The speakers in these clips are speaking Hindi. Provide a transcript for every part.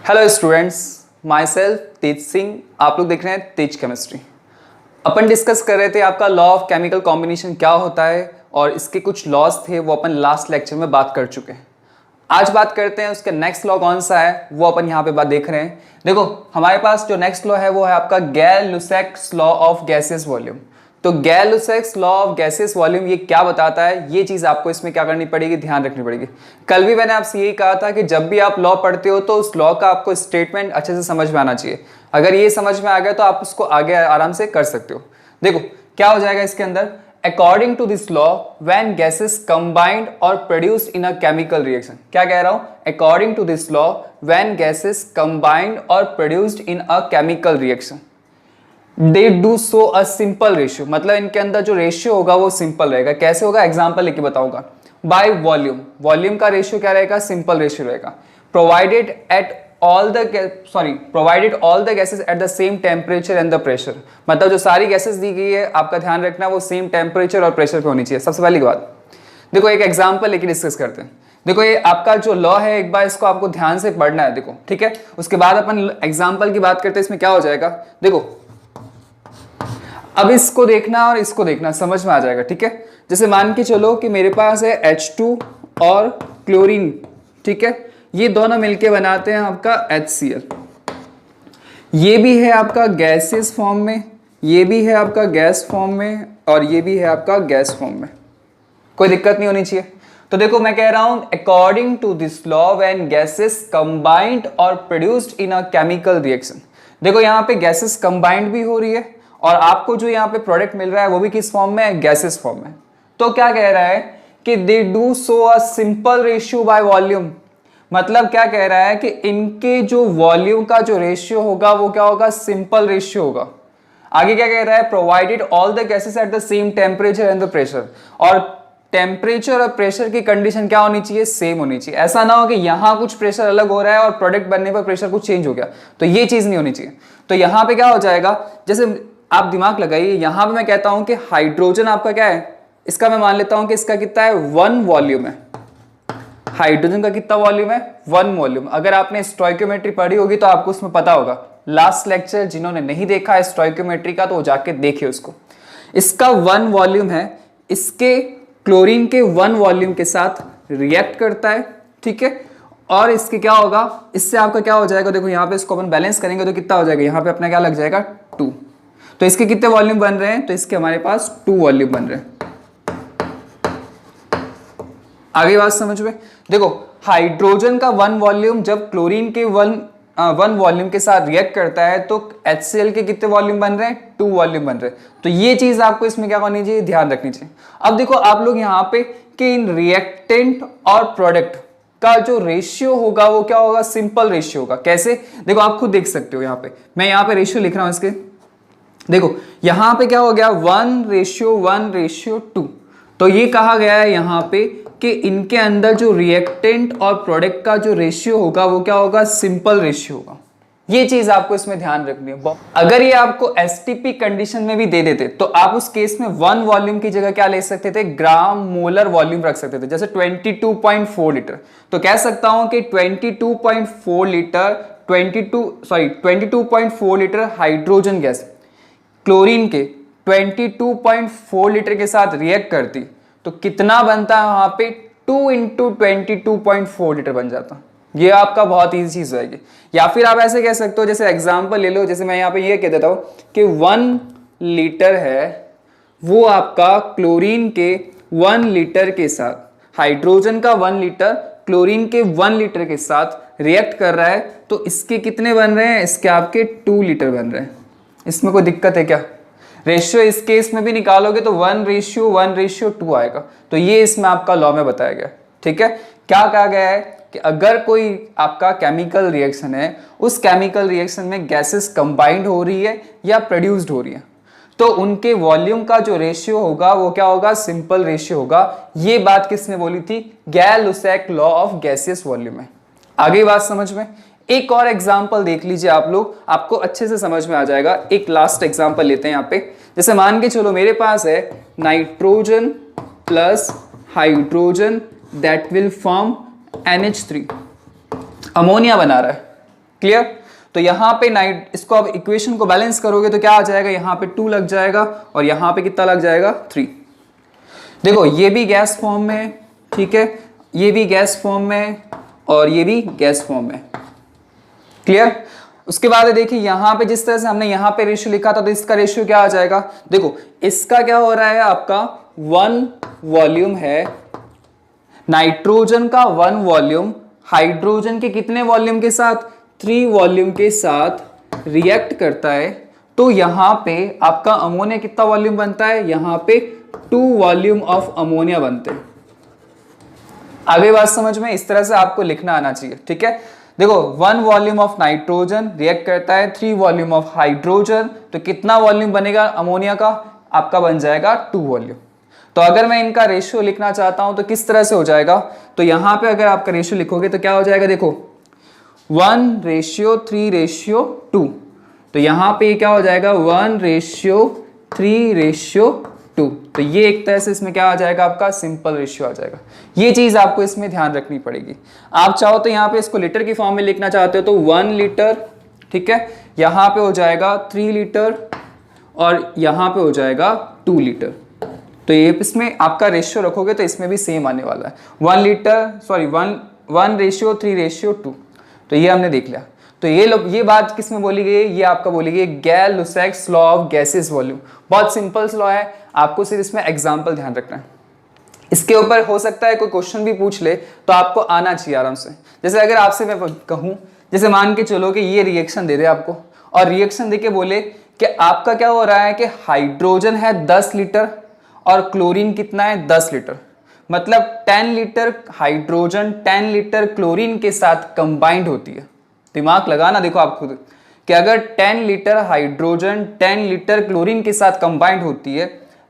हेलो स्टूडेंट्स, माई सेल्फ तेज सिंह। आप लोग देख रहे हैं तेज केमिस्ट्री। अपन डिस्कस कर रहे थे आपका लॉ ऑफ केमिकल कॉम्बिनेशन क्या होता है और इसके कुछ लॉज थे, वो अपन लास्ट लेक्चर में बात कर चुके हैं। आज बात करते हैं उसके नेक्स्ट लॉ कौन सा है, वो अपन यहाँ पे बात देख रहे हैं। देखो हमारे पास जो नेक्स्ट लॉ है वो है आपका गैल-लुसैक्स लॉ ऑफ गैसियस वॉल्यूम। तो गैल-लुसैक्स लॉ ऑफ गैसियस वॉल्यूम ये क्या बताता है, ये चीज आपको इसमें क्या करनी पड़ेगी, ध्यान रखनी पड़ेगी। कल भी मैंने आपसे यही कहा था कि जब भी आप लॉ पढ़ते हो तो उस लॉ का आपको स्टेटमेंट अच्छे से समझ में आना चाहिए। अगर ये समझ में आ गया तो आप उसको आगे आराम से कर सकते हो। देखो क्या हो जाएगा इसके अंदर, according to this law when gases combined और produced in a chemical reaction. क्या कह रहा हूं, according to this law when gases combined और produced in a chemical reaction they do so a simple ratio. मतलब इनके अंदर जो रेशियो होगा वो सिंपल रहेगा। कैसे होगा, एग्जांपल लेके बताऊंगा। बाय वॉल्यूम, वॉल्यूम का रेशियो क्या रहेगा, सिंपल रेशियो रहेगा। Provided all the gases at the same temperature and the pressure. मतलब जो सारी गैसेस दी गई है आपका ध्यान रखना वो सेम टेम्परेचर और प्रेशर पे होनी चाहिए। सबसे पहली बात, देखो एक एग्जांपल लेके डिस्कस करते हैं। देखो ये आपका जो लॉ है, एक बार इसको आपको ध्यान से पढ़ना है, देखो ठीक है। उसके बाद अपन एग्जांपल की बात करते हैं। इसमें क्या हो जाएगा, देखो अब इसको देखना और इसको देखना, समझ में आ जाएगा, ठीक है। जैसे मान के चलो कि मेरे पास है H2 और क्लोरीन, ठीक है। ये दोनों मिलके बनाते हैं आपका HCl। ये भी है आपका गैसियस फॉर्म में, ये भी है आपका गैस फॉर्म में, और ये भी है आपका गैस फॉर्म में। कोई दिक्कत नहीं होनी चाहिए। तो देखो मैं कह रहा हूं according to this law when gases combined और produced in a chemical reaction. देखो यहाँ पे गैसेस कंबाइंड भी हो रही है और आपको जो यहाँ पे प्रोडक्ट मिल रहा है वो भी किस फॉर्म में है, गैसेस फॉर्म में। तो क्या कह रहा है कि दे do so a simple ratio by volume. मतलब क्या कह रहा है कि इनके जो वॉल्यूम का जो रेशियो होगा वो क्या होगा, सिंपल रेशियो होगा। आगे क्या कह रहा है, provided all the gases at the same temperature and the pressure. और टेम्परेचर और प्रेशर की कंडीशन क्या होनी चाहिए, सेम होनी चाहिए। ऐसा ना हो कि यहां कुछ प्रेशर अलग हो रहा है और प्रोडक्ट बनने पर प्रेशर कुछ चेंज हो गया, तो ये चीज नहीं होनी चाहिए। तो यहां पे क्या हो जाएगा, जैसे आप दिमाग लगाइए, यहां पे मैं कहता हूं कि हाइड्रोजन आपका क्या है, इसका मैं मान लेता हूं कि इसका कितना है, 1 वॉल्यूम है। हाइड्रोजन का कितना वॉल्यूम है, 1 वॉल्यूम। अगर आपने स्टोइकियोमेट्री पढ़ी होगी तो आपको उसमें पता होगा। लास्ट लेक्चर जिन्होंने नहीं देखा है स्टोइकियोमेट्री का तो वो जाके देखिए उसको। इसका 1 वॉल्यूम है, इसके क्लोरीन के 1 वॉल्यूम के साथ रिएक्ट करता है, ठीक है। और इसके क्या होगा, इससे आपका क्या हो जाएगा, देखो यहाँ पे इसको अपन बैलेंस करेंगे तो कितना हो जाएगा, यहाँ पे अपना क्या लग जाएगा, 2। तो इसके कितने वॉल्यूम बन रहे हैं, तो इसके हमारे पास 2 वॉल्यूम बन रहे हैं। आगे बात समझ में, देखो हाइड्रोजन का 1 वॉल्यूम जब क्लोरीन के 1 वॉल्यूम के साथ रिएक्ट करता है तो HCl के कितने वॉल्यूम बन रहे हैं, 2 वॉल्यूम बन रहे हैं। तो ये चीज आपको इसमें क्या करनी चाहिए, ध्यान रखनी चाहिए। अब देखो आप लोग यहाँ पे कि इन रिएक्टेंट और प्रोडक्ट का जो रेशियो होगा वो क्या होगा, सिंपल रेशियो होगा। कैसे, देखो आप खुद देख सकते हो। यहाँ पे मैं यहाँ पे रेशियो लिख रहा हूं इसके, देखो यहां पे क्या हो गया, 1:1:2। तो ये कहा गया है यहां पे कि इनके अंदर जो रिएक्टेंट और प्रोडक्ट का जो रेशियो होगा वो क्या होगा, सिंपल रेशियो होगा। ये चीज आपको इसमें ध्यान रखनी है। अगर ये आपको एसटीपी कंडीशन में भी दे देते तो आप उस केस में 1 वॉल्यूम की जगह क्या ले सकते थे, ग्राम मोलर वॉल्यूम रख सकते थे। जैसे 22.4 लीटर, तो कह सकता हूं कि 22.4 litre 22.4 litre hydrogen gas chlorine के 22.4 लीटर के साथ रिएक्ट करती तो कितना बनता है, वहां पे 2 × 22.4 लीटर बन जाता। ये आपका बहुत इजी चीज रहेगी। या फिर आप ऐसे कह सकते हो, जैसे एग्जांपल ले लो, जैसे मैं यहाँ पे ये कह देता हूं कि 1 लीटर है वो आपका क्लोरीन के 1 लीटर के साथ, हाइड्रोजन का 1 लीटर क्लोरीन के 1 लीटर के साथ रिएक्ट कर रहा है, तो इसके कितने बन रहे हैं, इसके आपके 2 लीटर बन रहे हैं। इसमें कोई दिक्कत है क्या, रेशियो इस केस में भी निकालोगे तो 1:1:2 आएगा। तो ये इसमें आपका लॉ में बताया गया, ठीक है। क्या कहा गया है कि अगर कोई आपका केमिकल रिएक्शन है, उस केमिकल रिएक्शन में गैसेस कंबाइंड हो रही है या प्रोड्यूस्ड हो रही है, तो उनके वॉल्यूम का जो रेशियो होगा वो क्या होगा, सिंपल रेशियो होगा। ये बात किसने बोली थी, गैल-लुसैक लॉ ऑफ गैसियस वॉल्यूम में। आगे बात समझ में, एक और एग्जाम्पल देख लीजिए आप लोग, आपको अच्छे से समझ में आ जाएगा। एक लास्ट एग्जाम्पल लेते हैं यहाँ पे। जैसे मान के चलो मेरे पास है nitrogen plus hydrogen that will form NH3, ammonia बना रहा है, क्लियर? तो यहाँ पे नाइट इसको आप इक्वेशन को बैलेंस करोगे तो क्या आ जाएगा, यहाँ पे 2 लग जाएगा और यहाँ पे कितना लग जाएगा 3। देखो ये भी गैस फॉर्म में है, ठीक है, ये भी गैस फॉर्म में है और ये भी गैस फॉर्म में। क्लियर? उसके बाद देखिए यहाँ पे जिस तरह से हमने यहाँ पे रेशियो लिखा था तो इसका रेशियो क्या आ जाएगा, देखो इसका क्या हो रहा है, आपका 1 वॉल्यूम है, नाइट्रोजन का 1 वॉल्यूम हाइड्रोजन के कितने वॉल्यूम के साथ, 3 वॉल्यूम के साथ रिएक्ट करता है, तो यहाँ पे आपका अमोनिया कितना वॉल्यूम बनता है, यहाँ पे 2 वॉल्यूम ऑफ अमोनिया बनते हैं। आगे बात समझ में, इस तरह से आपको लिखना आना चाहिए, ठीक है। देखो 1 वॉल्यूम ऑफ नाइट्रोजन रिएक्ट करता है 3 वॉल्यूम ऑफ हाइड्रोजन, तो कितना वॉल्यूम बनेगा अमोनिया का, आपका बन जाएगा 2 वॉल्यूम। तो अगर मैं इनका रेशियो लिखना चाहता हूं तो किस तरह से हो जाएगा, तो यहां पे अगर आपका रेशियो लिखोगे तो क्या हो जाएगा, देखो 1:3:2, तो यहां पे क्या हो जाएगा 1:3:2, तो ये एक तरह से इसमें क्या आ जाएगा, आपका सिंपल रेशियो आ जाएगा। ये चीज आपको इसमें ध्यान रखनी पड़ेगी। आप चाहो तो यहाँ पे इसको लीटर की फॉर्म में लिखना चाहते हो तो 1 लीटर, ठीक है, यहाँ पे हो जाएगा 3 लीटर और यहाँ पे हो जाएगा 2 लीटर। तो ये इसमें आपका रेशियो रखोगे तो इसमें भी सेम आने वाला है, 1:3:2, तो ये हमने देख लिया। तो ये बात किस में बोली गई है, ये आपका बोली गई गैल-लुसैक्स लॉ ऑफ गैसेस वॉल्यूम। बहुत सिंपल लॉ है, आपको सिर्फ इसमें एग्जांपल ध्यान रखना है। इसके ऊपर हो सकता है कोई क्वेश्चन भी पूछ ले तो आपको आना चाहिए आराम से। जैसे अगर आपसे मैं कहूँ, जैसे मान के चलो कि ये रिएक्शन दे दे आपको और रिएक्शन देके बोले कि आपका क्या हो रहा है कि हाइड्रोजन है 10 लीटर और क्लोरीन कितना है 10 लीटर, मतलब 10 लीटर हाइड्रोजन 10 लीटर क्लोरीन के साथ कंबाइंड होती है। दिमाग लगाना, देखो आप खुद कि अगर 10 लीटर हाइड्रोजन 10 लीटर क्लोरीन के साथ कंबाइंड होती है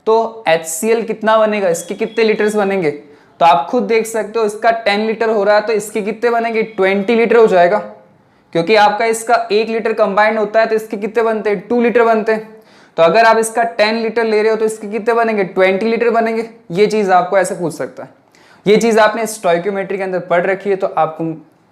तो HCl कितना बनेगा, इसके कितने लीटर्स बनेंगे, तो आप खुद देख सकते हो इसका 10 लीटर हो रहा है तो इसके कितने बनेंगे, 20 लीटर हो जाएगा, क्योंकि आपका इसका 1 लीटर कंबाइंड होता है तो इसके कितने बनते हैं, 2 लीटर बनते हैं। तो अगर आप इसका 10 लीटर ले रहे हो तो इसके कितने बनेंगे, 20 लीटर बनेंगे। ये चीज आपको ऐसे पूछ सकता है। ये चीज आपने स्टोइकियोमेट्री के अंदर पढ़ रखी है तो आपको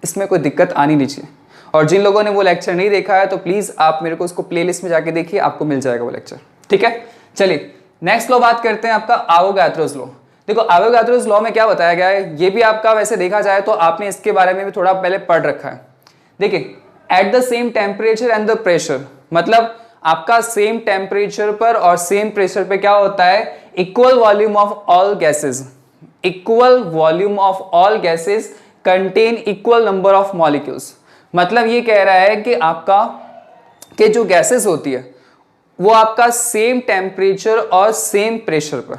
इसमें कोई दिक्कत आनी नहीं चाहिए। और जिन लोगों ने वो लेक्चर नहीं देखा है तो प्लीज आप मेरे को उसको प्लेलिस्ट में जाके देखिए, आपको मिल जाएगा वो लेक्चर, ठीक है। चलिए नेक्स्ट लॉ बात करते हैं, आपका एवोगाड्रोस लॉ। देखो एवोगाड्रोस लॉ में क्या बताया गया है, ये भी आपका वैसे देखा जाए तो आपने इसके बारे में भी थोड़ा पहले पढ़ रखा है। देखिए at the same temperature and the pressure, मतलब आपका सेम टेम्परेचर पर और सेम प्रेशर पे क्या होता है, equal volume of all gases, equal volume of all gases contain equal number of molecules. मतलब ये कह रहा है कि आपका के जो गैसेस होती है वो आपका सेम टेम्परेचर और सेम प्रेशर पर,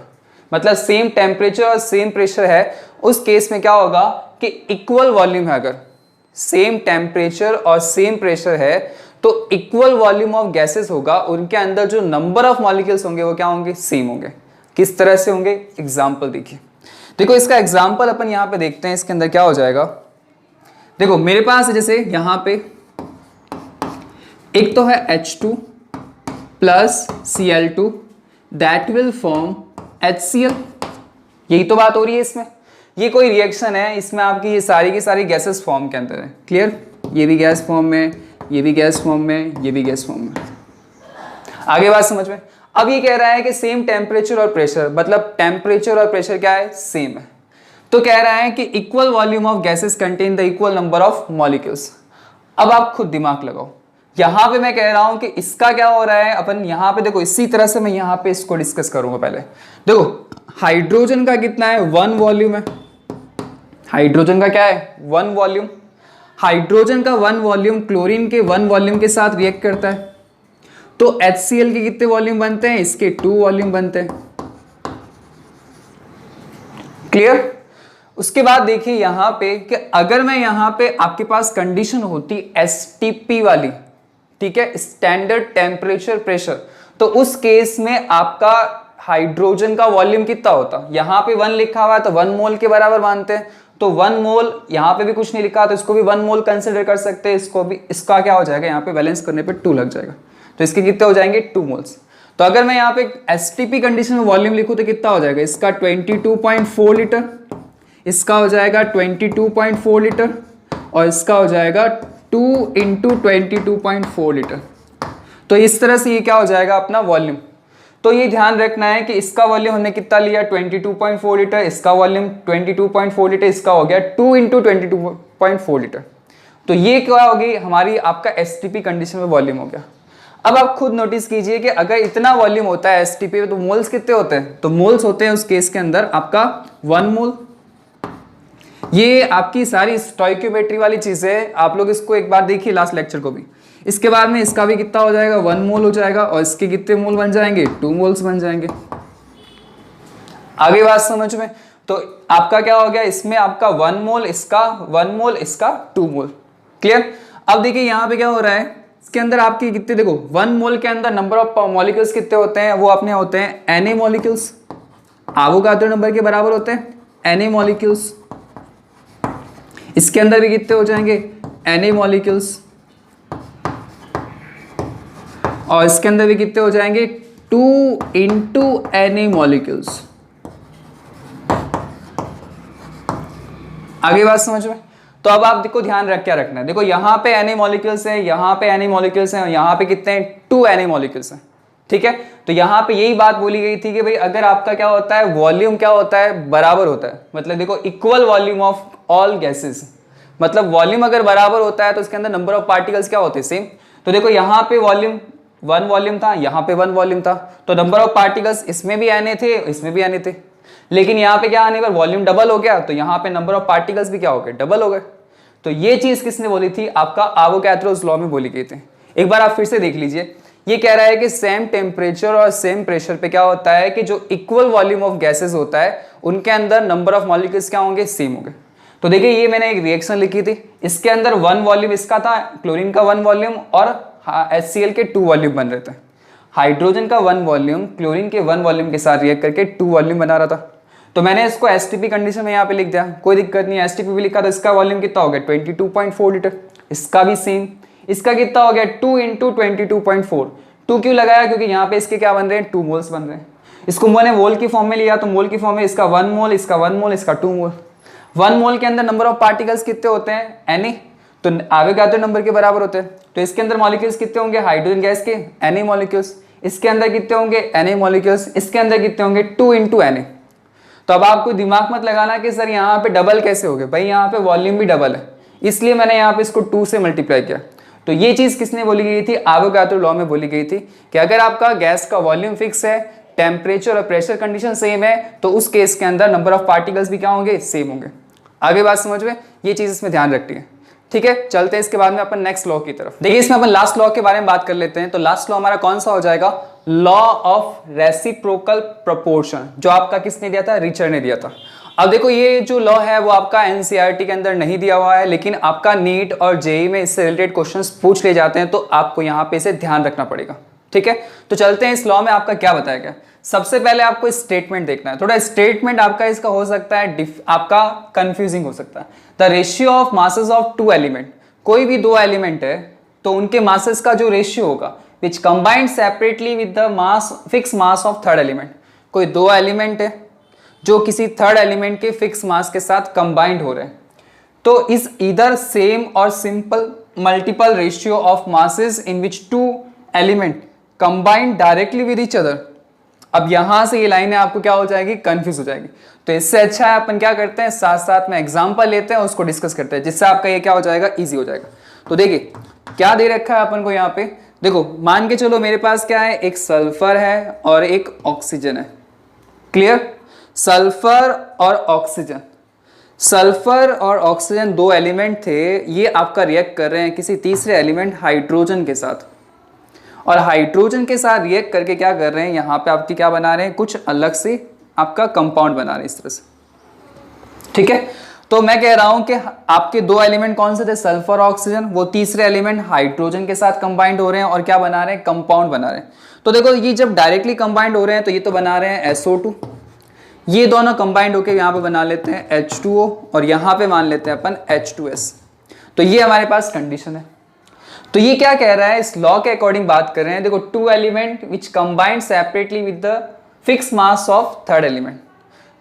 मतलब सेम टेम्परेचर और सेम प्रेशर है, उस केस में क्या होगा कि इक्वल वॉल्यूम है। अगर सेम टेम्परेचर और सेम प्रेशर है तो इक्वल वॉल्यूम ऑफ गैसेस होगा, उनके अंदर जो नंबर ऑफ मॉलिक्यूल्स होंगे वो क्या होंगे, सेम होंगे। किस तरह से होंगे, एग्जांपल देखिए। देखो इसका एग्जांपल अपन यहाँ पे देखते हैं, इसके अंदर क्या हो जाएगा। देखो मेरे पास है जैसे यहाँ पे एक तो है H2 plus Cl2 that will form HCl, यही तो बात हो रही है इसमें। ये कोई रिएक्शन है, इसमें आपकी ये सारी की सारी गैसेस फॉर्म के अंदर है, क्लियर। ये भी गैस फॉर्म में, ये भी गैस फॉर्म में, ये भी गैस फॉर्म में। आगे बात समझ में। अब ये कह रहा है कि सेम टेम्परेचर और प्रेशर, मतलब टेम्परेचर और प्रेशर क्या है, सेम है। तो कह रहा है कि equal volume of gases contain the equal number of molecules. अब आप खुद दिमाग लगाओ, यहां पे मैं कह रहा हूं कि इसका क्या हो रहा है, अपन यहां पे देखो इसी तरह से मैं यहां पे इसको डिस्कस करूंगा। पहले देखो हाइड्रोजन का कितना है, 1 वॉल्यूम है। हाइड्रोजन का क्या है, 1 वॉल्यूम। हाइड्रोजन का 1 वॉल्यूम क्लोरीन के 1 वॉल्यूम के साथ रिएक्ट करता है, तो HCl के कितने वॉल्यूम बनते हैं, इसके 2 वॉल्यूम बनते हैं, क्लियर। उसके बाद देखिए यहां पे कि अगर मैं यहां पे आपके पास कंडीशन होती STP वाली, ठीक है, स्टैंडर्ड टेम्परेचर प्रेशर, तो उस केस में आपका हाइड्रोजन का वॉल्यूम कितना होता, यहां पे 1 लिखा हुआ है तो 1 मोल के बराबर मानते हैं, तो 1 मोल, यहां पे भी कुछ नहीं लिखा तो इसको भी 1 मोल कंसिडर कर सकते हैं। इसको भी, इसका क्या हो जाएगा, यहाँ पे बैलेंस करने पे 2 लग जाएगा, तो इसके कितने हो जाएंगे, 2 मोल्स। तो अगर मैं यहाँ पे STP कंडीशन में वॉल्यूम लिखूं तो कितना हो जाएगा, इसका 22.4 लीटर, इसका हो जाएगा 22.4 लीटर और इसका हो जाएगा 2 इंटू 22.4 लीटर। तो इस तरह से ये क्या हो जाएगा अपना वॉल्यूम। तो ये ध्यान रखना है कि इसका वॉल्यूम हमने कितना लिया 22.4 लीटर, इसका वॉल्यूम 22.4 लीटर, इसका हो गया 2 इंटू 22.4 लीटर। तो ये क्या होगी हमारी आपका एसटीपी कंडीशन में वॉल्यूम हो गया। अब आप खुद नोटिस कीजिए कि अगर इतना वॉल्यूम होता है एसटीपी में तो मोल्स कितने होते हैं, तो मोल्स होते हैं उस केस के अंदर आपका 1 मोल। ये आपकी सारी स्टोइकियोमेट्री वाली चीजें आप लोग इसको एक बार देखिए लास्ट लेक्चर को भी। इसके बाद में इसका भी कितना हो जाएगा 1 मोल हो जाएगा और इसके कितने मोल बन जाएंगे 2 मोल्स बन जाएंगे। आगे बात समझ में। तो आपका क्या हो गया इसमें आपका 1 मोल, इसका 1 मोल, इसका 2 मोल। क्लियर। अब देखिए यहाँ पे क्या हो रहा है, इसके अंदर आपकी कितने देखो 1 मोल के अंदर नंबर ऑफ मॉलिक्यूल्स कितने होते हैं, वो अपने होते हैं Na मॉलिक्यूल्स। एवोगाड्रो नंबर के बराबर होते हैं Na मॉलिक्यूल्स। इसके अंदर भी कितने हो जाएंगे Na मॉलिक्यूल्स और इसके अंदर भी कितने हो जाएंगे 2 इंटू Na मॉलिक्यूल्स। आगे बात समझ में। तो अब आप देखो ध्यान रख क्या रखना है, देखो यहाँ पे Na मॉलिक्यूल्स है, यहाँ पे Na मॉलिक्यूल्स हैं और यहाँ पे कितने हैं 2 Na मॉलिक्यूल्स हैं। ठीक है। तो यहाँ पे यही बात बोली गई थी कि भाई अगर आपका क्या होता है वॉल्यूम क्या होता है बराबर होता है, मतलब देखो equal volume of all gases, मतलब वॉल्यूम अगर बराबर होता है तो उसके अंदर नंबर ऑफ पार्टिकल्स क्या होते हैं सेम। तो देखो यहाँ पे वॉल्यूम 1 वॉल्यूम था, यहाँ पे 1 वॉल्यूम था, तो नंबर ऑफ पार्टिकल्स इसमें भी Na थे, इसमें भी Na थे। लेकिन यहाँ पे क्या आने पर वॉल्यूम डबल हो गया, तो यहाँ पे नंबर ऑफ पार्टिकल्स भी क्या हो गए डबल हो गए। तो ये चीज किसने बोली थी, आपका एवोगाड्रोस लॉ में बोली गई थी। एक बार आप फिर से देख लीजिए। ये कह रहा है कि सेम टेम्परेचर और सेम प्रेशर पे क्या होता है कि जो इक्वल वॉल्यूम ऑफ गैसेस होता है उनके अंदर नंबर ऑफ मॉलिक्यूल्स क्या होंगे सेम होंगे। तो देखिए ये मैंने एक रिएक्शन लिखी थी, इसके अंदर 1 वॉल्यूम इसका था, क्लोरीन का 1 वॉल्यूम और HCl के 2 वॉल्यूम बन रहे थे। हाइड्रोजन का 1 वॉल्यूम क्लोरीन के 1 वॉल्यूम के साथ रिएक्ट करके 2 वॉल्यूम बना रहा था। तो मैंने इसको एसटीपी कंडीशन में यहाँ पे लिख दिया, कोई दिक्कत नहीं है। एसटीपी भी लिखा तो इसका वॉल्यूम कितना हो गया 22.4 लीटर, इसका भी सेम, इसका कितना हो गया 2 इंटू 22.4। 2 क्यों लगाया, क्योंकि यहाँ पे इसके क्या बन रहे हैं 2 मोल्स बन रहे हैं। इसको मैंने मोल की फॉर्म में लिया, तो मोल की फॉर्म में इसका 1 मोल, इसका 1 मोल, इसका 2 मोल। 1 मोल के अंदर नंबर ऑफ पार्टिकल्स कितने होते हैं Na, तो एवोगाड्रो नंबर के बराबर होते हैं। तो इसके अंदर मॉलिक्यूल्स कितने होंगे हाइड्रोजन गैस के Na मॉलिक्यूल्स, इसके अंदर कितने होंगे Na मॉलिक्यूल्स, इसके अंदर कितने होंगे 2 इंटू Na। तो अब आपको दिमाग मत लगाना कि सर यहाँ पे डबल कैसे हो गए, भाई यहाँ पे वॉल्यूम भी डबल है, इसलिए मैंने यहाँ पे इसको 2 से मल्टीप्लाई किया। तो ये चीज किसने बोली गई थी, एवोगाड्रो लॉ में बोली गई थी कि अगर आपका गैस का वॉल्यूम फिक्स है, टेम्परेचर और प्रेशर कंडीशन सेम है, तो उस केस के अंदर नंबर ऑफ पार्टिकल्स भी क्या होंगे सेम होंगे। आगे बात समझ में, ये चीज इसमें ध्यान रखनी है। ठीक है, चलते हैं इसके बाद में अपन नेक्स्ट लॉ की तरफ। देखिए इसमें अपन लास्ट लॉ के बारे में बात कर लेते हैं। तो लास्ट लॉ हमारा कौन सा हो जाएगा, लॉ ऑफ रेसिप्रोकल प्रोपोर्शन, जो आपका किसने दिया था, रिचर्ड ने दिया था। अब देखो ये जो लॉ है वो आपका एनसीईआरटी के अंदर नहीं दिया हुआ है, लेकिन आपका नीट और जेईई में इससे रिलेटेड क्वेश्चंस पूछ ले जाते हैं, तो आपको यहाँ पे इसे ध्यान रखना पड़ेगा। ठीक है, तो चलते हैं इस लॉ में आपका क्या बताया गया। सबसे पहले आपको स्टेटमेंट देखना है, थोड़ा स्टेटमेंट आपका इसका हो सकता है आपका कंफ्यूजिंग हो सकता है। The ratio of masses of 2 element, कोई भी 2 एलिमेंट है तो उनके मासेस का जो रेशियो होगा which combined separately with the mass fix mass of 3rd element. कोई 2 एलिमेंट है जो किसी 3rd एलिमेंट के फिक्स मास के साथ कंबाइंड हो रहे हैं, तो इज ईदर सेम और simple multiple ratio of masses in which 2 element combined directly with each other. अब यहां से ये लाइनें आपको क्या हो जाएगी, कंफ्यूज हो जाएगी। तो इससे अच्छा है अपन क्या करते हैं, साथ साथ में एग्जांपल लेते हैं, उसको डिस्कस करते हैं, जिससे आपका ये क्या हो जाएगा, इजी हो जाएगा। तो देखिए क्या दे रखा है अपन को यहाँ पे, देखो मान के चलो मेरे पास क्या है, एक सल्फर है और एक ऑक्सीजन है। क्लियर, सल्फर और ऑक्सीजन, सल्फर और ऑक्सीजन 2 एलिमेंट थे, ये आपका रिएक्ट कर रहे हैं किसी तीसरे एलिमेंट हाइड्रोजन के साथ, और हाइड्रोजन के साथ रिएक्ट करके क्या कर रहे हैं, यहाँ पे आपकी क्या बना रहे हैं, कुछ अलग से आपका कंपाउंड बना रहे हैं इस तरह से। ठीक है, तो मैं कह रहा हूं कि आपके 2 एलिमेंट कौन से थे, सल्फर और ऑक्सीजन, वो तीसरे एलिमेंट हाइड्रोजन के साथ कंबाइंड हो रहे हैं और क्या बना रहे हैं, कंपाउंड बना रहे हैं। तो देखो ये जब डायरेक्टली कंबाइंड हो रहे हैं तो ये तो बना रहे हैं SO2, ये दोनों कंबाइंड होकर यहाँ पे बना लेते हैं H2O और यहाँ पे मान लेते हैं अपन H2S। तो ये हमारे पास कंडीशन है। तो ये क्या कह रहा है, इस लॉ के अकॉर्डिंग बात कर रहे हैं, देखो 2 element which combined separately with the fix mass of 3rd element.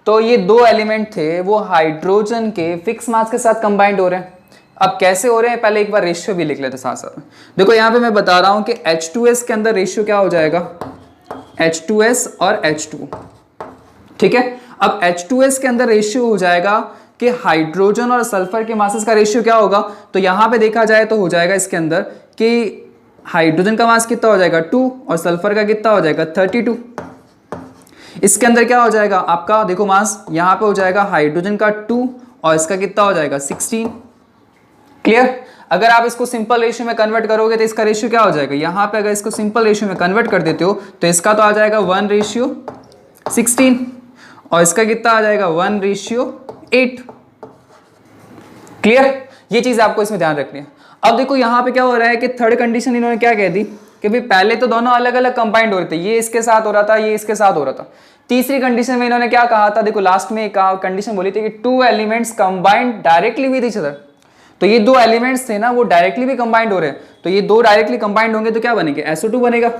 तो ये 2 एलिमेंट थे वो हाइड्रोजन के फिक्स मास के साथ कंबाइंड हो रहे हैं। अब कैसे हो रहे हैं पहले एक बार रेशियो भी लिख लेते साथ साथ में। देखो यहाँ पे मैं बता रहा हूँ कि H2S के अंदर रेशियो क्या हो जाएगा, H2S और H2, ठीक है। अब H2S के अंदर रेशियो हो जाएगा कि हाइड्रोजन और सल्फर के मासेस का रेशियो क्या होगा, तो यहाँ पे देखा जाए तो हो जाएगा इसके अंदर कि हाइड्रोजन का मास कितना हो जाएगा 2 और सल्फर का कितना हो जाएगा 32। इसके अंदर क्या हो जाएगा आपका, देखो मास यहाँ पे हो जाएगा हाइड्रोजन का 2 और इसका कितना हो जाएगा 16। क्लियर। अगर आप इसको सिंपल रेशियो में कन्वर्ट करोगे तो इसका रेशियो क्या हो जाएगा, यहाँ पे अगर इसको सिंपल रेशियो में कन्वर्ट कर देते हो तो इसका तो आ जाएगा 1:16 और इसका कितना आ जाएगा 1:8। क्लियर। ये चीज आपको इसमें ध्यान रखनी है। अब देखो यहाँ पे क्या हो रहा है कि थर्ड कंडीशन इन्होंने क्या कह दी कि भाई पहले तो दोनों अलग अलग कंबाइंड हो रहे थे, ये इसके साथ हो रहा था, ये इसके साथ हो रहा था। तीसरी कंडीशन में इन्होंने क्या कहा था, देखो लास्ट में एक कंडीशन बोली थी कि 2 elements combined directly with each other. तो ये 2 एलिमेंट्स थे ना वो डायरेक्टली भी कंबाइंड हो रहे हैं, तो ये 2 डायरेक्टली कंबाइंड होंगे तो क्या बनेंगे, SO2 बनेगा।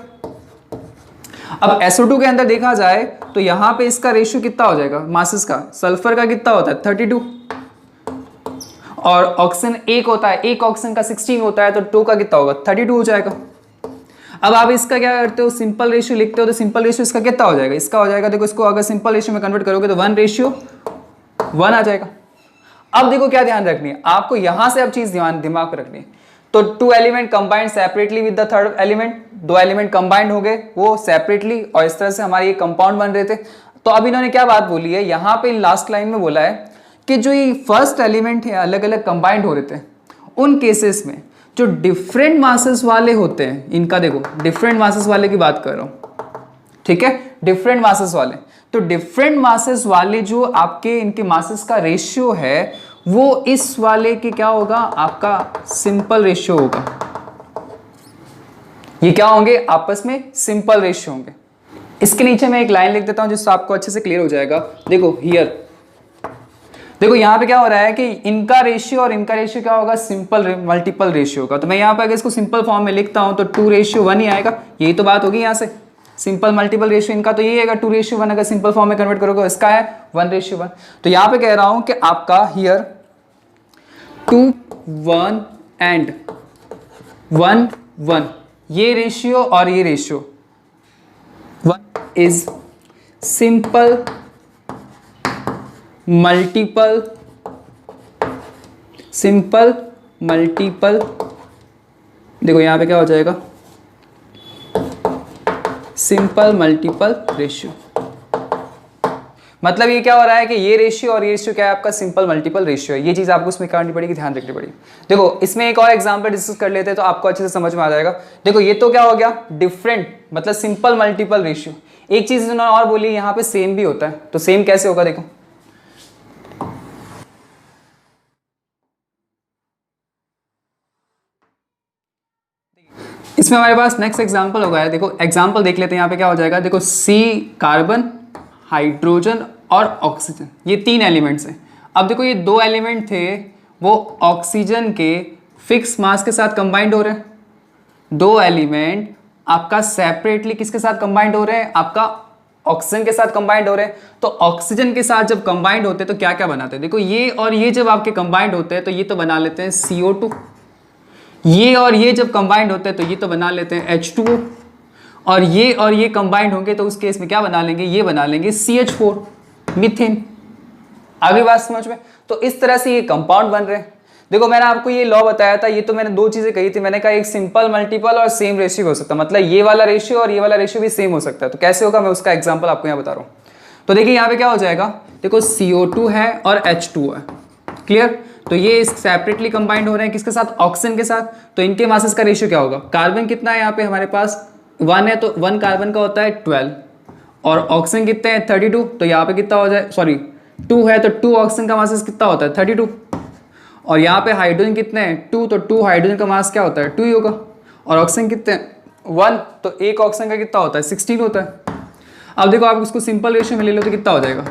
अब SO2 के अंदर देखा जाए तो यहाँ पे इसका रेशियो कितना हो जाएगा मासेस का, सल्फर का कितना होता है 32 और ऑक्सीजन 1 होता है, एक ऑक्सीजन का 16 होता है, तो 2 का कितना होगा 32 हो जाएगा। अब आप इसका क्या करते हो, सिंपल रेशियो लिखते हो, तो सिंपल रेशियो इसका कितना हो जाएगा, इसका हो जाएगा, देखो इसको अगर सिंपल रेशियो में कन्वर्ट करोगे तो 1:1 आ जाएगा। अब देखो क्या ध्यान रखनी है आपको, यहां से अब चीज दिमाग पर रखनी है। तो 2 element combined separately with the third element, 2 element combined हो गए वो सेपरेटली और इस तरह से हमारे ये कंपाउंड बन रहे थे। तो अब इन्होंने क्या बात बोली है यहाँ पे लास्ट लाइन में बोला है कि जो ये फर्स्ट एलिमेंट है अलग अलग कंबाइंड हो रहे थे, उन केसेस में जो डिफरेंट मासेस वाले होते हैं, इनका देखो डिफरेंट मासेस वाले की बात कर रहा हूं, ठीक है, डिफरेंट मासेस वाले। तो डिफरेंट मासेस वाले जो आपके इनके मासेस का रेशियो है वो इस वाले के क्या होगा, आपका सिंपल रेशियो होगा। ये क्या होंगे, आपस में सिंपल रेशियो होंगे। इसके नीचे मैं एक लाइन लिख देता हूं जिससे आपको अच्छे से क्लियर हो जाएगा। देखो हियर, देखो यहाँ पे क्या हो रहा है कि इनका रेशियो और इनका रेशियो क्या होगा, सिंपल मल्टीपल रेशियो होगा। तो मैं यहाँ पे अगर इसको सिंपल फॉर्म में लिखता हूँ तो 2:1 ही आएगा। यही तो बात होगी यहाँ से, सिंपल मल्टीपल रेशियो इनका तो ये आएगा 2:1। अगर सिंपल फॉर्म में कन्वर्ट करोगे इसका है 1:1। तो यहाँ पे कह रहा हूँ कि आपका हियर 2, 1 एंड 1, 1 ये रेशियो और ये ratio 1 is simple multiple, simple multiple, देखो यहां पे क्या हो जाएगा, सिंपल मल्टीपल रेशियो। मतलब ये क्या हो रहा है कि ये रेशियो और ये रेशियो क्या है, आपका सिंपल मल्टीपल रेशियो है। ये चीज आपको इसमें करनी पड़ेगी, ध्यान रखनी पड़ेगी। देखो इसमें एक और एग्जांपल डिस्कस कर लेते हैं तो आपको अच्छे से समझ में आ जाएगा। देखो ये तो क्या हो गया, डिफरेंट मतलब सिंपल मल्टीपल रेशियो। एक चीज उन्होंने और बोली यहाँ पे सेम भी होता है, तो सेम कैसे होगा, देखो इसमें हमारे पास नेक्स्ट एग्जांपल होगा। देखो एग्जांपल देख लेते हैं, यहाँ पे क्या हो जाएगा, देखो C कार्बन, हाइड्रोजन और ऑक्सीजन, ये 3 एलिमेंट्स हैं। अब देखो ये 2 एलिमेंट थे वो ऑक्सीजन के फिक्स मास के साथ कंबाइंड हो रहे हैं। 2 एलिमेंट आपका सेपरेटली किसके साथ कंबाइंड हो रहे हैं, आपका ऑक्सीजन के साथ कंबाइंड हो रहे हैं। तो ऑक्सीजन के साथ जब कंबाइंड होते हैं तो क्या क्या बनाते हैं, देखो ये और ये जब आपके कंबाइंड होते हैं तो ये तो बना लेते हैं CO2। ये और ये जब कंबाइंड होते हैं तो ये तो बना लेते हैं H2O। और ये कंबाइंड होंगे तो उस केस में क्या बना लेंगे, ये बना लेंगे CH4 मीथेन। आगे बात समझ में। तो इस तरह से ये कंपाउंड बन रहे हैं। देखो मैंने आपको ये लॉ बताया था, ये तो मैंने 2 चीजें कही थी। मैंने कहा एक सिंपल मल्टीपल और सेम रेशियो हो सकता है, मतलब ये वाला रेशियो और ये वाला रेशियो भी सेम हो सकता है। तो कैसे होगा मैं उसका एग्जांपल आपको यहाँ बता रहा हूँ। तो देखिए यहाँ पे क्या हो जाएगा, देखो CO2 है और H2O है, क्लियर। तो ये सेपरेटली कंबाइंड हो रहे हैं किसके साथ, ऑक्सीजन के साथ। तो इनके मासेस का रेशियो क्या होगा, कार्बन कितना है यहाँ पे हमारे पास 1 है, तो 1 कार्बन का होता है 12 और ऑक्सीजन कितने हैं 32। तो यहाँ पे कितना हो जाए, सॉरी 2 है तो 2 ऑक्सीजन का मासेस कितना होता है 32। और यहाँ पे हाइड्रोजन कितने हैं 2, तो 2 हाइड्रोजन का मास क्या होता है 2 ही होगा। और ऑक्सीजन कितने हैं 1, तो एक ऑक्सीजन का कितना होता है 16 होता है। अब देखो आप उसको सिंपल रेशियो में ले लो तो कितना हो जाएगा,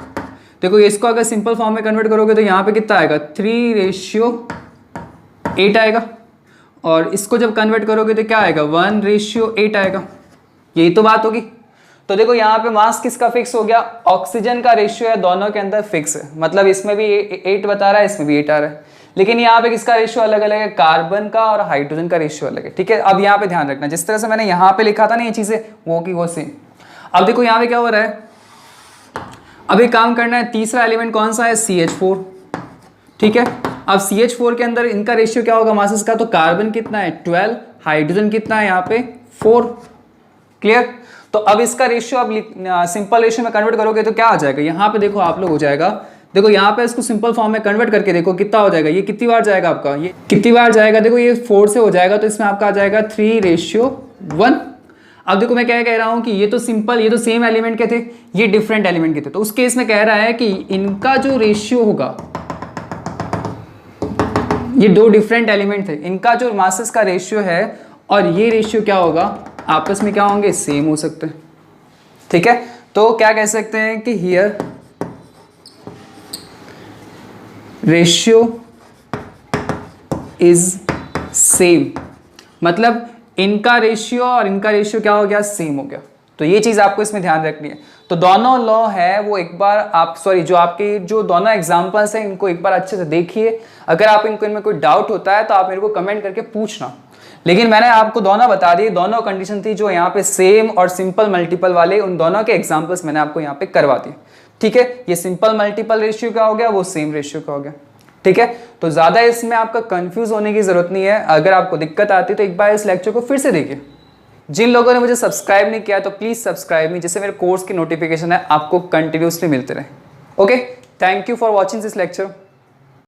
देखो इसको अगर सिंपल फॉर्म में कन्वर्ट करोगे तो यहाँ पे कितना आएगा 3:8 आएगा। और इसको जब कन्वर्ट करोगे तो क्या आएगा 1:8 आएगा। यही तो बात होगी। तो देखो यहाँ पे मास किसका फिक्स हो गया, ऑक्सीजन का रेशियो है दोनों के अंदर फिक्स है, मतलब इसमें भी 8 बता रहा है, इसमें भी 8 आ रहा है। लेकिन यहाँ पे किसका रेशियो अलग अलग है, कार्बन का और हाइड्रोजन का रेशियो अलग है, ठीक है। अब यहाँ पे ध्यान रखना, जिस तरह से मैंने यहाँ पे लिखा था ना ये चीजें, वो की वो सेम। अब देखो यहाँ पे क्या हो रहा है, अब एक काम करना है, तीसरा एलिमेंट कौन सा है, CH4, ठीक है। अब CH4 के अंदर इनका रेशियो क्या होगा मासेस का, तो कार्बन कितना है 12, हाइड्रोजन कितना है यहाँ पे 4, क्लियर। तो अब इसका रेशियो आप सिंपल रेशियो में कन्वर्ट करोगे तो क्या आ जाएगा, यहाँ पे देखो आप लोग हो जाएगा, देखो यहाँ पे इसको सिंपल फॉर्म में कन्वर्ट करके देखो कितना हो जाएगा, ये कितनी बार जाएगा आपका, ये कितनी बार जाएगा, देखो ये 4 से हो जाएगा तो इसमें आपका आ जाएगा 3:1। अब देखो मैं क्या कह रहा हूं कि ये तो सिंपल, ये तो सेम एलिमेंट के थे, ये डिफरेंट एलिमेंट के थे, तो उस केस में कह रहा है कि इनका जो रेशियो होगा, ये दो डिफरेंट एलिमेंट थे, इनका जो मासेस का रेशियो है और ये रेशियो क्या होगा, आपस में क्या होंगे, सेम हो सकते हैं, ठीक है। तो क्या कह सकते हैं कि हियर रेशियो इज सेम, मतलब इनका रेशियो और इनका रेशियो क्या हो गया, सेम हो गया। तो ये चीज आपको इसमें ध्यान रखनी है। तो दोनों लॉ है वो एक बार आप जो आपके जो दोनों एग्जांपल्स हैं इनको एक बार अच्छे से देखिए। अगर आप इनमें कोई डाउट होता है तो आप मेरे को कमेंट करके पूछना। लेकिन मैंने आपको दोनों बता दिए, दोनों कंडीशन थी जो यहाँ पे सेम और सिंपल मल्टीपल वाले, उन दोनों के एग्जाम्पल्स मैंने आपको यहाँ पे करवा दिए, ठीक है। ये सिंपल मल्टीपल रेशियो का हो गया, वो सेम रेशियो का हो गया, ठीक है। तो ज्यादा इसमें आपका कंफ्यूज होने की जरूरत नहीं है। अगर आपको दिक्कत आती है तो एक बार इस लेक्चर को फिर से देखिए। जिन लोगों ने मुझे सब्सक्राइब नहीं किया तो प्लीज सब्सक्राइब मी, जिससे मेरे कोर्स की नोटिफिकेशन है आपको कंटिन्यूसली मिलते रहे। Okay, thank you for watching this lecture.